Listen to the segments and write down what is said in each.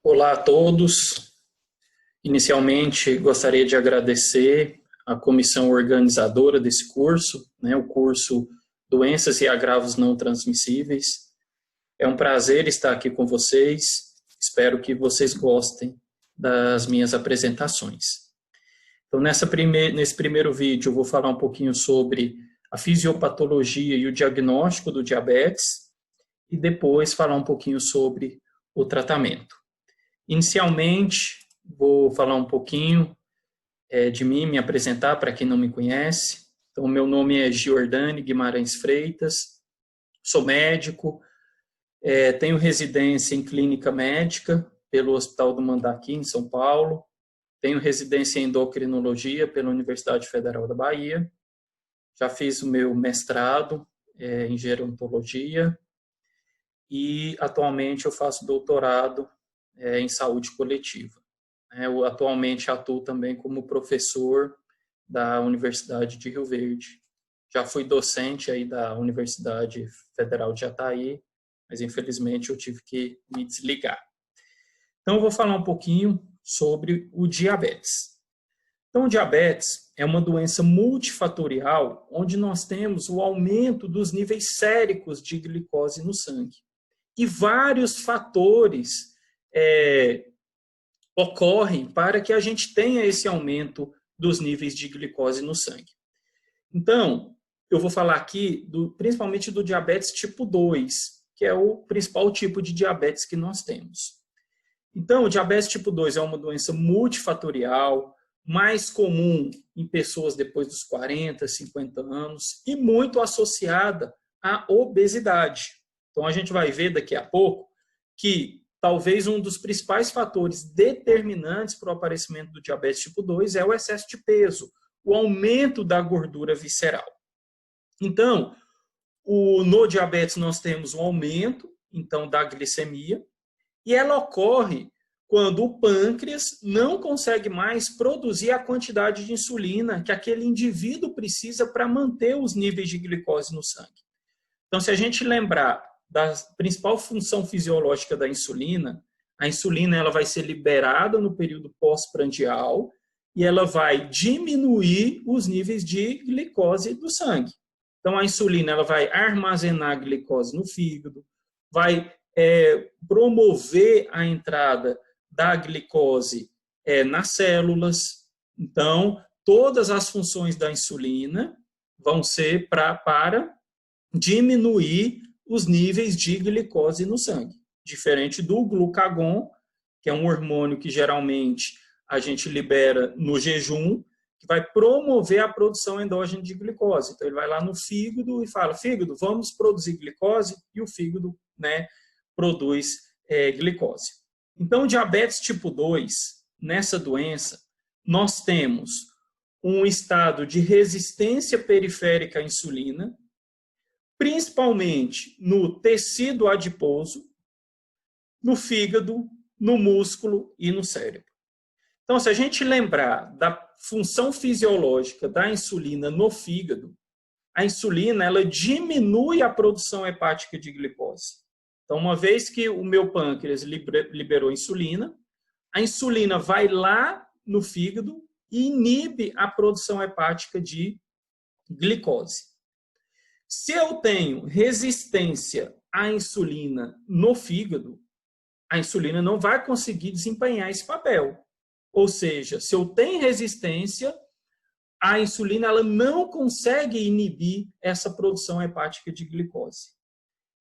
Olá a todos. Inicialmente, gostaria de agradecer a comissão organizadora desse curso, o curso Doenças e Agravos Não Transmissíveis. É um prazer estar aqui com vocês. Espero que vocês gostem das minhas apresentações. Então, nesse primeiro vídeo, eu vou falar um pouquinho sobre a fisiopatologia e o diagnóstico do diabetes e depois falar um pouquinho sobre o tratamento. Inicialmente, vou falar um pouquinho de mim, me apresentar para quem não me conhece. Então, meu nome é Giordani Guimarães Freitas, sou médico, tenho residência em clínica médica pelo Hospital do Mandaqui, em São Paulo, tenho residência em endocrinologia pela Universidade Federal da Bahia, já fiz o meu mestrado em gerontologia e atualmente eu faço doutorado em saúde coletiva. Eu atualmente atuo também como professor da Universidade de Rio Verde. Já fui docente aí da Universidade Federal de Jataí, mas infelizmente eu tive que me desligar. Então eu vou falar um pouquinho sobre o diabetes. Então o diabetes é uma doença multifatorial onde nós temos o aumento dos níveis séricos de glicose no sangue. E vários fatores ocorrem para que a gente tenha esse aumento dos níveis de glicose no sangue. Então, eu vou falar aqui principalmente do diabetes tipo 2, que é o principal tipo de diabetes que nós temos. Então, o diabetes tipo 2 é uma doença multifatorial, mais comum em pessoas depois dos 40, 50 anos e muito associada à obesidade. Então, a gente vai ver daqui a pouco que talvez um dos principais fatores determinantes para o aparecimento do diabetes tipo 2 é o excesso de peso, o aumento da gordura visceral. Então, no diabetes nós temos um aumento da glicemia e ela ocorre quando o pâncreas não consegue mais produzir a quantidade de insulina que aquele indivíduo precisa para manter os níveis de glicose no sangue. Então, se a gente lembrar da principal função fisiológica da insulina, a insulina ela vai ser liberada no período pós-prandial e ela vai diminuir os níveis de glicose do sangue. Então, a insulina ela vai armazenar a glicose no fígado, vai promover a entrada da glicose nas células. Então, todas as funções da insulina vão ser para diminuir os níveis de glicose no sangue. Diferente do glucagon, que é um hormônio que geralmente a gente libera no jejum, que vai promover a produção endógena de glicose. Então, ele vai lá no fígado e fala, fígado, vamos produzir glicose, e o fígado produz glicose. Então, diabetes tipo 2, nessa doença, nós temos um estado de resistência periférica à insulina, principalmente no tecido adiposo, no fígado, no músculo e no cérebro. Então, se a gente lembrar da função fisiológica da insulina no fígado, a insulina ela diminui a produção hepática de glicose. Então, uma vez que o meu pâncreas liberou insulina, a insulina vai lá no fígado e inibe a produção hepática de glicose. Se eu tenho resistência à insulina no fígado, a insulina não vai conseguir desempenhar esse papel. Ou seja, se eu tenho resistência, a insulina ela não consegue inibir essa produção hepática de glicose.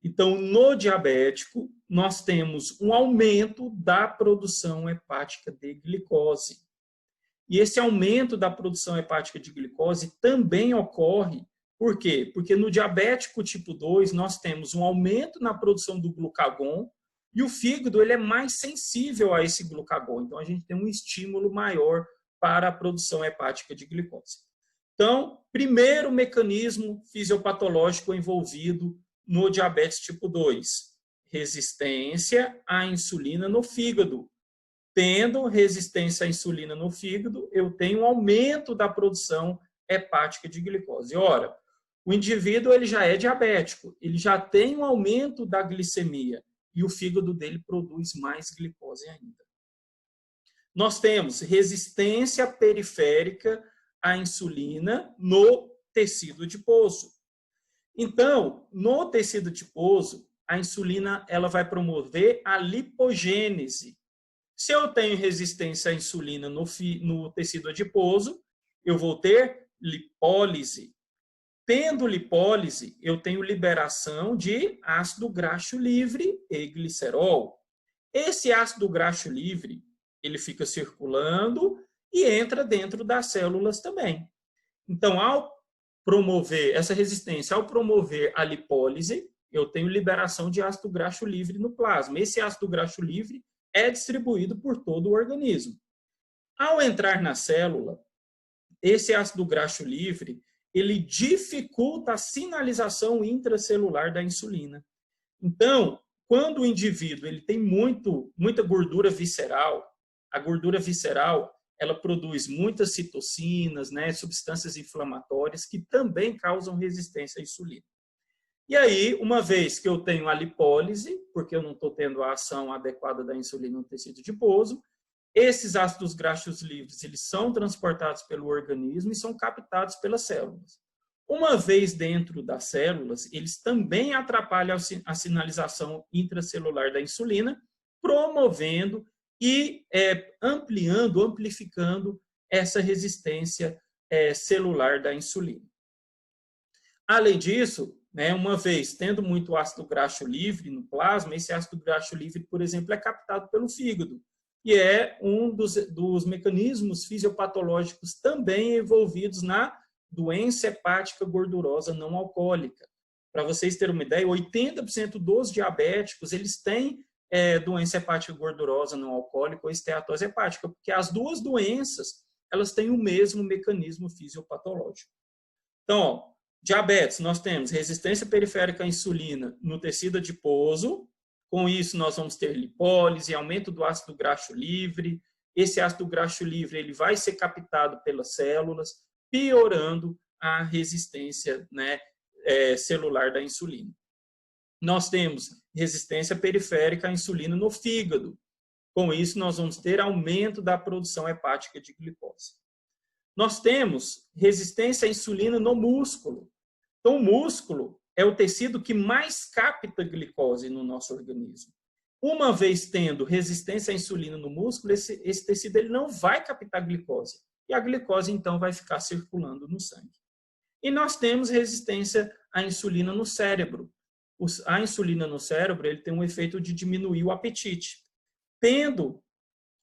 Então, no diabético, nós temos um aumento da produção hepática de glicose. E esse aumento da produção hepática de glicose também ocorre. Por quê? Porque no diabético tipo 2, nós temos um aumento na produção do glucagon e o fígado ele é mais sensível a esse glucagon. Então, a gente tem um estímulo maior para a produção hepática de glicose. Então, primeiro mecanismo fisiopatológico envolvido no diabetes tipo 2, resistência à insulina no fígado. Tendo resistência à insulina no fígado, eu tenho um aumento da produção hepática de glicose. Ora, o indivíduo ele já é diabético, ele já tem um aumento da glicemia. e o fígado dele produz mais glicose ainda. Nós temos resistência periférica à insulina no tecido adiposo. Então, no tecido adiposo, a insulina ela vai promover a lipogênese. Se eu tenho resistência à insulina no tecido adiposo, eu vou ter lipólise. Tendo lipólise, eu tenho liberação de ácido graxo livre e glicerol. Esse ácido graxo livre, ele fica circulando e entra dentro das células também. Então, ao promover essa resistência, ao promover a lipólise, eu tenho liberação de ácido graxo livre no plasma. Esse ácido graxo livre é distribuído por todo o organismo. Ao entrar na célula, esse ácido graxo livre, ele dificulta a sinalização intracelular da insulina. Então, quando o indivíduo ele tem muita gordura visceral, a gordura visceral ela produz muitas citocinas, né, substâncias inflamatórias que também causam resistência à insulina. E aí, uma vez que eu tenho a lipólise, porque eu não estou tendo a ação adequada da insulina no tecido adiposo, esses ácidos graxos livres eles são transportados pelo organismo e são captados pelas células. Uma vez dentro das células, eles também atrapalham a sinalização intracelular da insulina, promovendo e amplificando essa resistência celular da insulina. Além disso, né, uma vez tendo muito ácido graxo livre no plasma, esse ácido graxo livre, por exemplo, é captado pelo fígado. E é um dos mecanismos fisiopatológicos também envolvidos na doença hepática gordurosa não alcoólica. Para vocês terem uma ideia, 80% dos diabéticos eles têm doença hepática gordurosa não alcoólica ou esteatose hepática, porque as duas doenças elas têm o mesmo mecanismo fisiopatológico. Então, ó, diabetes, nós temos resistência periférica à insulina no tecido adiposo. Com isso, nós vamos ter lipólise, aumento do ácido graxo livre. Esse ácido graxo livre ele vai ser captado pelas células, piorando a resistência, né, celular da insulina. Nós temos resistência periférica à insulina no fígado. Com isso, nós vamos ter aumento da produção hepática de glicose. Nós temos resistência à insulina no músculo. Então, o músculo é o tecido que mais capta glicose no nosso organismo. Uma vez tendo resistência à insulina no músculo, esse tecido ele não vai captar glicose. E a glicose, então, vai ficar circulando no sangue. E nós temos resistência à insulina no cérebro. A insulina no cérebro ele tem um efeito de diminuir o apetite. Tendo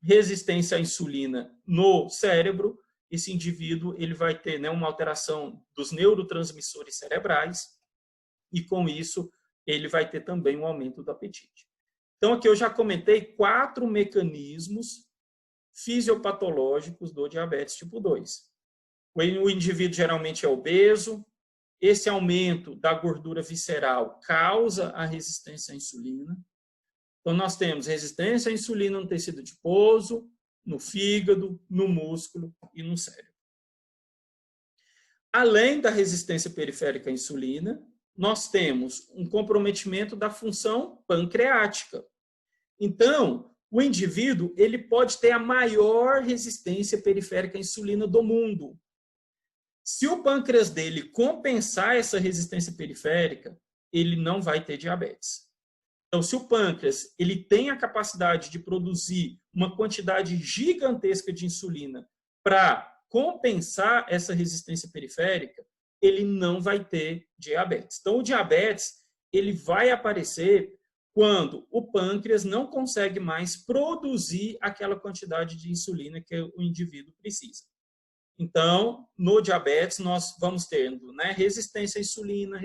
resistência à insulina no cérebro, esse indivíduo ele vai ter, né, uma alteração dos neurotransmissores cerebrais e, com isso, ele vai ter também um aumento do apetite. Então, aqui eu já comentei 4 mecanismos fisiopatológicos do diabetes tipo 2. O indivíduo geralmente é obeso, esse aumento da gordura visceral causa a resistência à insulina. Então, nós temos resistência à insulina no tecido adiposo, no fígado, no músculo e no cérebro. Além da resistência periférica à insulina, nós temos um comprometimento da função pancreática. Então, o indivíduo ele pode ter a maior resistência periférica à insulina do mundo. Se o pâncreas dele compensar essa resistência periférica, ele não vai ter diabetes. Então, se o pâncreas ele tem a capacidade de produzir uma quantidade gigantesca de insulina para compensar essa resistência periférica, ele não vai ter diabetes. Então, o diabetes ele vai aparecer quando o pâncreas não consegue mais produzir aquela quantidade de insulina que o indivíduo precisa. Então, no diabetes, nós vamos tendo, né, resistência à insulina,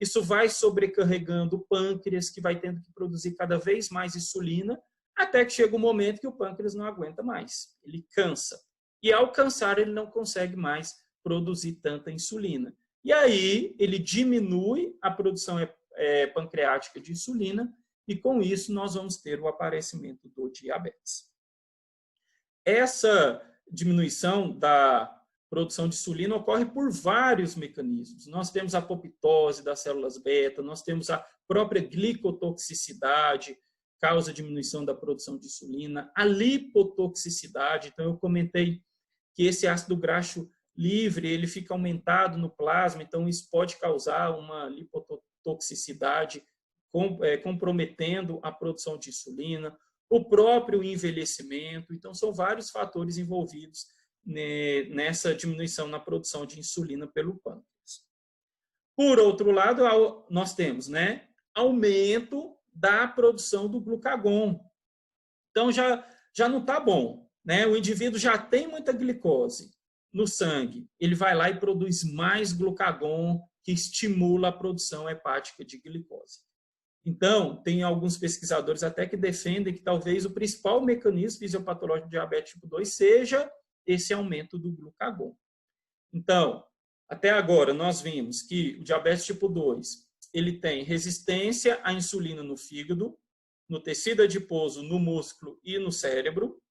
isso vai sobrecarregando o pâncreas, que vai tendo que produzir cada vez mais insulina, até que chega um momento que o pâncreas não aguenta mais, ele cansa. E ao cansar, ele não consegue mais produzir tanta insulina. E aí, ele diminui a produção pancreática de insulina, e com isso nós vamos ter o aparecimento do diabetes. Essa diminuição da produção de insulina ocorre por vários mecanismos. Nós temos a apoptose das células beta, nós temos a própria glicotoxicidade causa diminuição da produção de insulina, a lipotoxicidade, então eu comentei que esse ácido graxo livre, ele fica aumentado no plasma, então isso pode causar uma lipotoxicidade, comprometendo a produção de insulina, o próprio envelhecimento, então são vários fatores envolvidos nessa diminuição na produção de insulina pelo pâncreas. Por outro lado, nós temos, né, aumento da produção do glucagon. Então já não está bom, né? O indivíduo já tem muita glicose no sangue, ele vai lá e produz mais glucagon, que estimula a produção hepática de glicose. Então, tem alguns pesquisadores até que defendem que talvez o principal mecanismo fisiopatológico de diabetes tipo 2 seja esse aumento do glucagon. Então, até agora nós vimos que o diabetes tipo 2, ele tem resistência à insulina no fígado, no tecido adiposo, no músculo e no cérebro.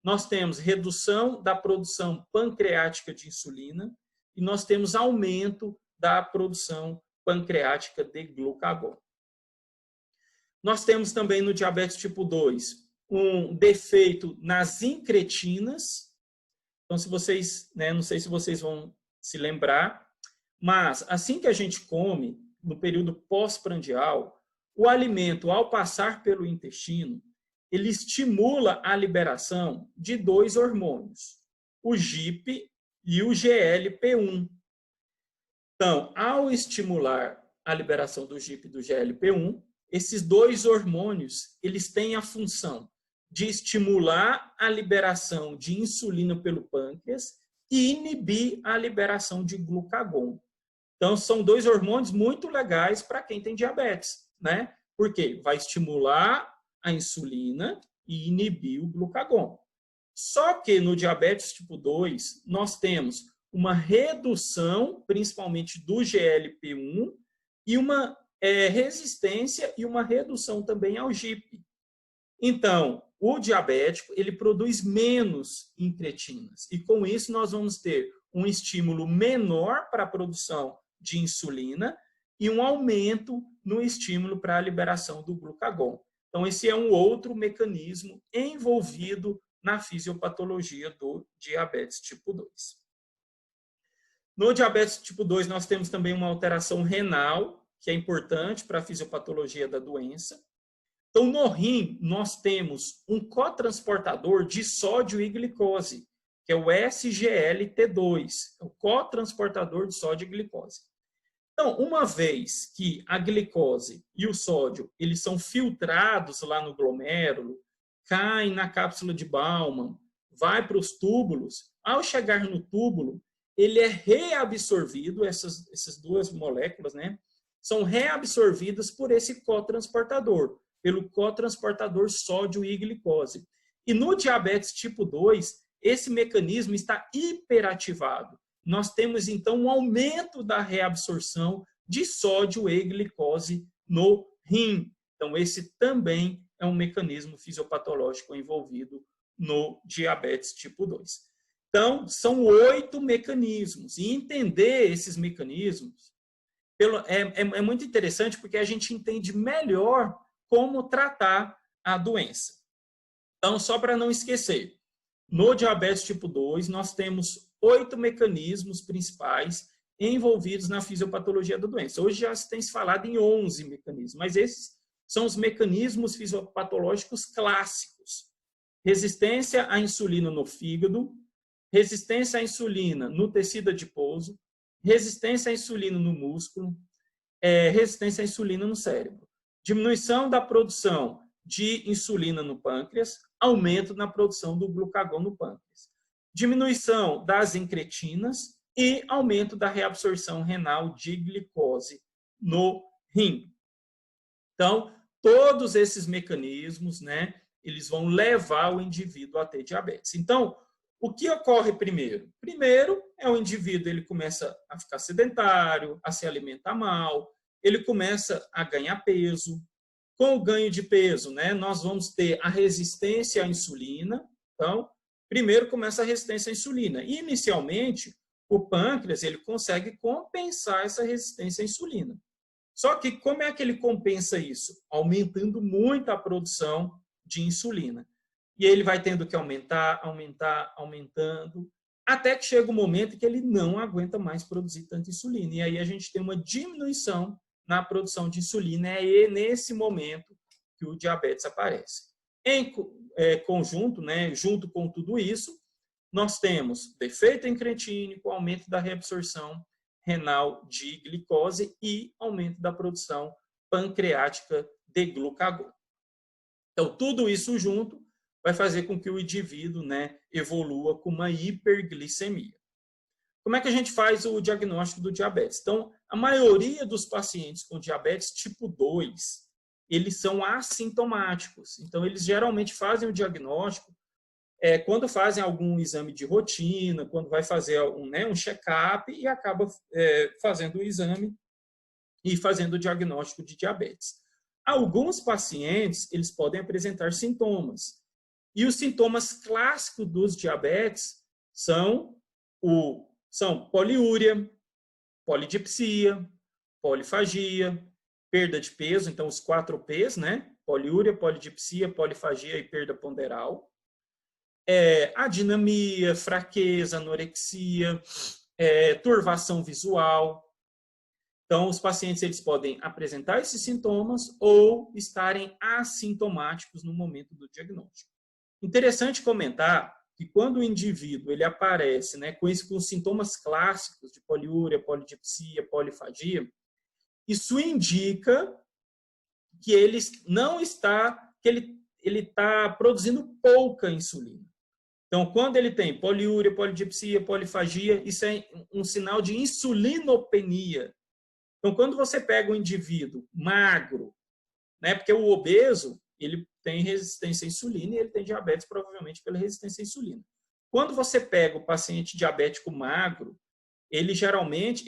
Nós temos redução da produção pancreática de insulina e nós temos aumento da produção pancreática de glucagon. Nós temos também no diabetes tipo 2 um defeito nas incretinas. Então, se vocês, né, não sei se vocês vão se lembrar, mas assim que a gente come, no período pós-prandial, o alimento, ao passar pelo intestino, ele estimula a liberação de dois hormônios, o GIP e o GLP-1. Então, ao estimular a liberação do GIP e do GLP-1, esses dois hormônios, eles têm a função de estimular a liberação de insulina pelo pâncreas e inibir a liberação de glucagon. Então, são dois hormônios muito legais para quem tem diabetes, né? Porque vai estimular a insulina e inibir o glucagon. Só que no diabetes tipo 2, nós temos uma redução, principalmente do GLP-1, e uma resistência e uma redução também ao GIP. Então, o diabético, ele produz menos incretinas. E com isso, nós vamos ter um estímulo menor para a produção de insulina e um aumento no estímulo para a liberação do glucagon. Então, esse é um outro mecanismo envolvido na fisiopatologia do diabetes tipo 2. No diabetes tipo 2, nós temos também uma alteração renal, que é importante para a fisiopatologia da doença. Então, no rim, nós temos um cotransportador de sódio e glicose, que é o SGLT2, é o cotransportador de sódio e glicose. Então, uma vez que a glicose e o sódio eles são filtrados lá no glomérulo, caem na cápsula de Bowman, vai para os túbulos, ao chegar no túbulo, ele é reabsorvido, essas duas moléculas, né, são reabsorvidas por esse cotransportador, pelo cotransportador sódio e glicose. E no diabetes tipo 2, esse mecanismo está hiperativado. Nós temos, então, um aumento da reabsorção de sódio e glicose no rim. Então, esse também é um mecanismo fisiopatológico envolvido no diabetes tipo 2. Então, são 8 mecanismos. E entender esses mecanismos é muito interessante porque a gente entende melhor como tratar a doença. Então, só para não esquecer, no diabetes tipo 2, nós temos 8 mecanismos principais envolvidos na fisiopatologia da doença. Hoje já se tem se falado em 11 mecanismos, mas esses são os mecanismos fisiopatológicos clássicos. Resistência à insulina no fígado, resistência à insulina no tecido adiposo, resistência à insulina no músculo, resistência à insulina no cérebro. Diminuição da produção de insulina no pâncreas, aumento na produção do glucagon no pâncreas. Diminuição das incretinas e aumento da reabsorção renal de glicose no rim. Então, todos esses mecanismos, né, eles vão levar o indivíduo a ter diabetes. Então, o que ocorre primeiro? Primeiro, o indivíduo ele começa a ficar sedentário, a se alimentar mal, ele começa a ganhar peso. Com o ganho de peso, né, nós vamos ter a resistência à insulina. Então, primeiro começa a resistência à insulina. E, inicialmente, o pâncreas ele consegue compensar essa resistência à insulina. Só que como é que ele compensa isso? Aumentando muito a produção de insulina. E ele vai tendo que aumentando, até que chega um momento em que ele não aguenta mais produzir tanta insulina. E aí a gente tem uma diminuição na produção de insulina. É nesse momento que o diabetes aparece. Em conjunto, né, junto com tudo isso, nós temos defeito encretínico, aumento da reabsorção renal de glicose e aumento da produção pancreática de glucagon. Então, tudo isso junto vai fazer com que o indivíduo, né, evolua com uma hiperglicemia. Como é que a gente faz o diagnóstico do diabetes? Então, a maioria dos pacientes com diabetes tipo 2, eles são assintomáticos. Então, eles geralmente fazem o diagnóstico quando fazem algum exame de rotina, quando vai fazer um check-up e acaba fazendo o exame e fazendo o diagnóstico de diabetes. Alguns pacientes, eles podem apresentar sintomas. E os sintomas clássicos dos diabetes são poliúria, polidipsia, polifagia, perda de peso, então os 4 P's, né? Poliúria, polidipsia, polifagia e perda ponderal. Adinamia, fraqueza, anorexia, turvação visual. Então, os pacientes eles podem apresentar esses sintomas ou estarem assintomáticos no momento do diagnóstico. Interessante comentar que quando o indivíduo ele aparece, né, com os sintomas clássicos de poliúria, polidipsia, polifagia, isso indica que ele está produzindo pouca insulina. Então, quando ele tem poliúria, polidipsia, polifagia, isso é um sinal de insulinopenia. Então, quando você pega um indivíduo magro, né, porque o obeso, ele tem resistência à insulina e ele tem diabetes provavelmente pela resistência à insulina. Quando você pega o paciente diabético magro, ele geralmente,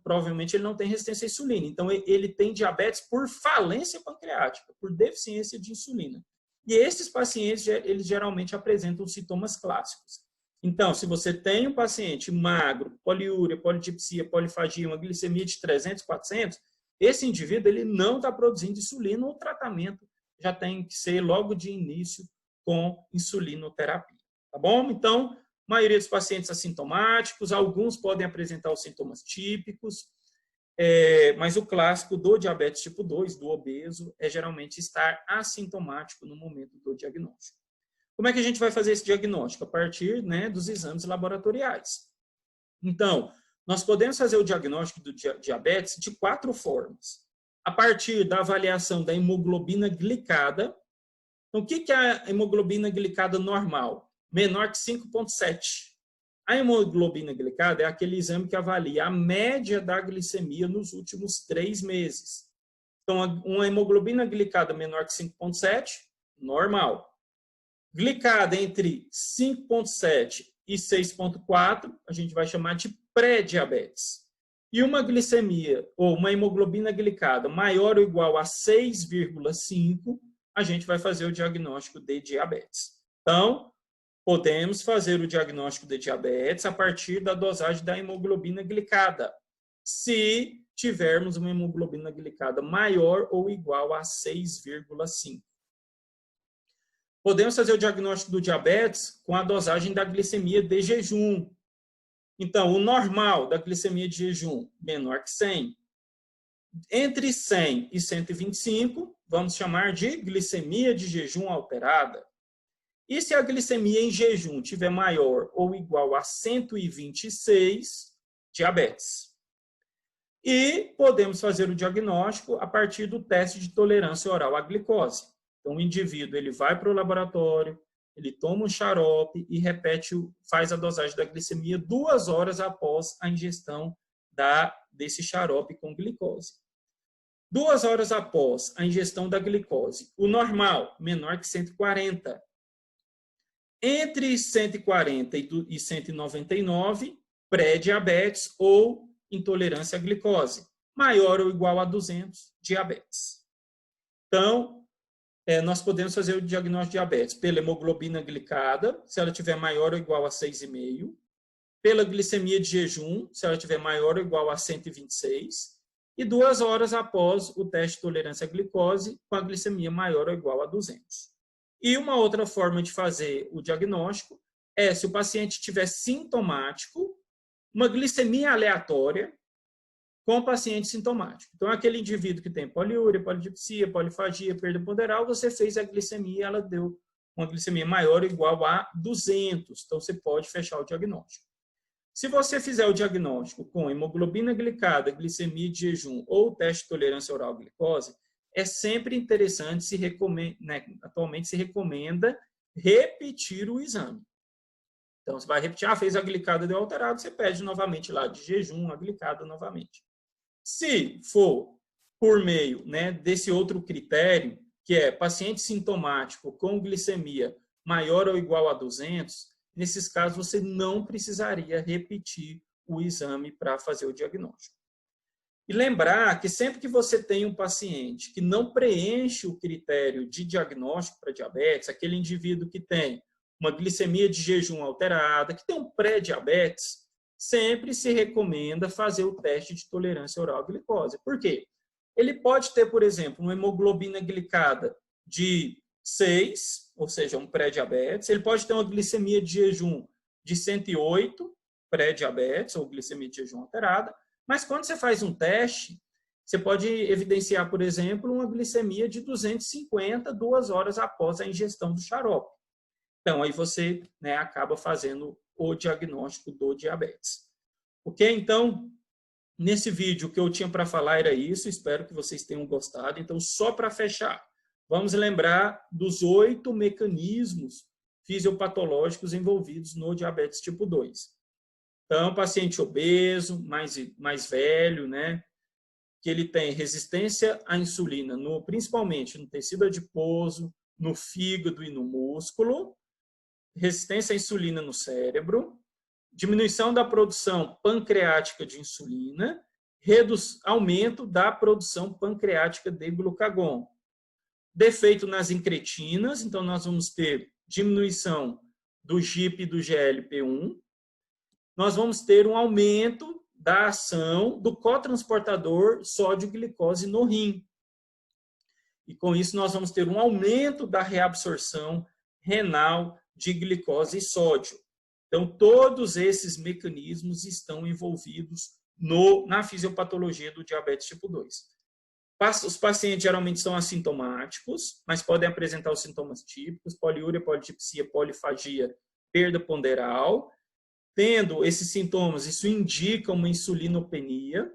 provavelmente ele não tem resistência à insulina. Então, ele tem diabetes por falência pancreática, por deficiência de insulina. E esses pacientes, eles geralmente apresentam sintomas clássicos. Então, se você tem um paciente magro, poliúria, polidipsia, polifagia, uma glicemia de 300, 400, esse indivíduo ele não está produzindo insulina, o tratamento já tem que ser logo de início com insulinoterapia. Tá bom? Então, a maioria dos pacientes assintomáticos, alguns podem apresentar os sintomas típicos, mas o clássico do diabetes tipo 2, do obeso, é geralmente estar assintomático no momento do diagnóstico. Como é que a gente vai fazer esse diagnóstico? A partir, né, dos exames laboratoriais. Então, nós podemos fazer o diagnóstico do diabetes de 4 formas. A partir da avaliação da hemoglobina glicada. Então, o que é a hemoglobina glicada normal? Menor que 5,7. A hemoglobina glicada é aquele exame que avalia a média da glicemia nos últimos 3 meses. Então, uma hemoglobina glicada menor que 5,7, normal. Glicada entre 5,7 e 6,4, a gente vai chamar de pré-diabetes. E uma glicemia, ou uma hemoglobina glicada maior ou igual a 6,5, a gente vai fazer o diagnóstico de diabetes. Então, podemos fazer o diagnóstico de diabetes a partir da dosagem da hemoglobina glicada, se tivermos uma hemoglobina glicada maior ou igual a 6,5. Podemos fazer o diagnóstico do diabetes com a dosagem da glicemia de jejum. Então, o normal da glicemia de jejum, menor que 100. Entre 100 e 125, vamos chamar de glicemia de jejum alterada. E se a glicemia em jejum tiver maior ou igual a 126, diabetes. E podemos fazer o diagnóstico a partir do teste de tolerância oral à glicose. Então, o indivíduo ele vai para o laboratório, ele toma um xarope e faz a dosagem da glicemia 2 horas após a ingestão desse xarope com glicose. 2 horas após a ingestão da glicose, o normal, menor que 140. Entre 140 e 199, pré-diabetes ou intolerância à glicose. Maior ou igual a 200, diabetes. Então, nós podemos fazer o diagnóstico de diabetes pela hemoglobina glicada, se ela tiver maior ou igual a 6,5, pela glicemia de jejum, se ela tiver maior ou igual a 126, e 2 horas após o teste de tolerância à glicose, com a glicemia maior ou igual a 200. E uma outra forma de fazer o diagnóstico é, se o paciente estiver sintomático, uma glicemia aleatória com o paciente sintomático. Então, aquele indivíduo que tem poliúria, polidipsia, polifagia, perda ponderal, você fez a glicemia e ela deu uma glicemia maior ou igual a 200. Então, você pode fechar o diagnóstico. Se você fizer o diagnóstico com hemoglobina glicada, glicemia de jejum ou teste de tolerância oral à glicose, é sempre interessante, atualmente se recomenda repetir o exame. Então, você vai repetir, fez a glicada, deu alterado, você pede novamente lá de jejum, a glicada novamente. Se for por meio desse outro critério, que é paciente sintomático com glicemia maior ou igual a 200, nesses casos você não precisaria repetir o exame para fazer o diagnóstico. E lembrar que sempre que você tem um paciente que não preenche o critério de diagnóstico para diabetes, aquele indivíduo que tem uma glicemia de jejum alterada, que tem um pré-diabetes, sempre se recomenda fazer o teste de tolerância oral à glicose. Por quê? Ele pode ter, por exemplo, uma hemoglobina glicada de 6, ou seja, um pré-diabetes. Ele pode ter uma glicemia de jejum de 108, pré-diabetes, ou glicemia de jejum alterada. Mas quando você faz um teste, você pode evidenciar, por exemplo, uma glicemia de 250 2 horas após a ingestão do xarope. Então, aí você acaba fazendo o diagnóstico do diabetes. Ok? Então, nesse vídeo, o que eu tinha para falar era isso. Espero que vocês tenham gostado. Então, só para fechar, vamos lembrar dos 8 mecanismos fisiopatológicos envolvidos no diabetes tipo 2. Então, paciente obeso, mais velho, que ele tem resistência à insulina, principalmente no tecido adiposo, no fígado e no músculo, resistência à insulina no cérebro, diminuição da produção pancreática de insulina, aumento da produção pancreática de glucagon. Defeito nas incretinas, então nós vamos ter diminuição do GIP e do GLP-1. Nós vamos ter um aumento da ação do cotransportador sódio-glicose no rim. E com isso nós vamos ter um aumento da reabsorção renal de glicose e sódio. Então, todos esses mecanismos estão envolvidos na fisiopatologia do diabetes tipo 2. Os pacientes geralmente são assintomáticos, mas podem apresentar os sintomas típicos, poliúria, polidipsia, polifagia, perda ponderal. Tendo esses sintomas, isso indica uma insulinopenia.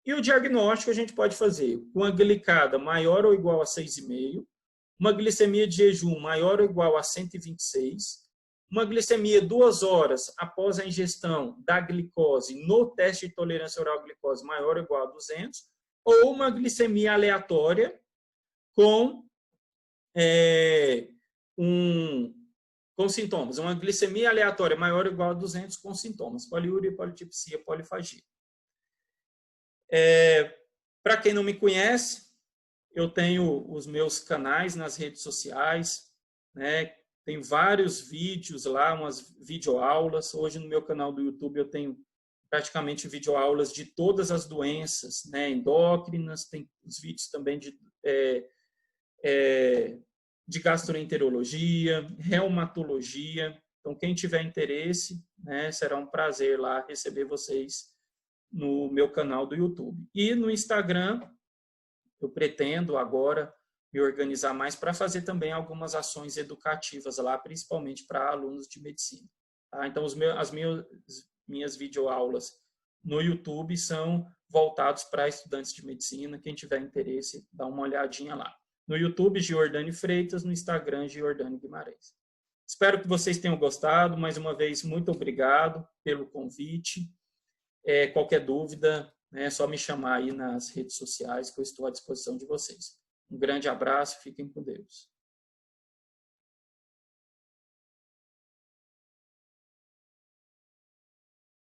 E o diagnóstico a gente pode fazer com a glicada maior ou igual a 6,5, uma glicemia de jejum maior ou igual a 126, uma glicemia 2 horas após a ingestão da glicose no teste de tolerância oral à glicose maior ou igual a 200, ou uma glicemia aleatória com sintomas. Uma glicemia aleatória maior ou igual a 200 com sintomas. Poliúria, polidipsia, polifagia. Para quem não me conhece, eu tenho os meus canais nas redes sociais, tem vários vídeos lá, umas videoaulas. Hoje no meu canal do YouTube eu tenho praticamente videoaulas de todas as doenças endócrinas, tem os vídeos também de gastroenterologia, reumatologia. Então, quem tiver interesse, será um prazer lá receber vocês no meu canal do YouTube. E no Instagram, eu pretendo agora me organizar mais para fazer também algumas ações educativas lá, principalmente para alunos de medicina. Tá? Então, as minhas videoaulas no YouTube são voltados para estudantes de medicina. Quem tiver interesse, dá uma olhadinha lá. No YouTube, Giordani Freitas, no Instagram, Giordani Guimarães. Espero que vocês tenham gostado. Mais uma vez, muito obrigado pelo convite. Qualquer dúvida, é só me chamar aí nas redes sociais, que eu estou à disposição de vocês. Um grande abraço, fiquem com Deus.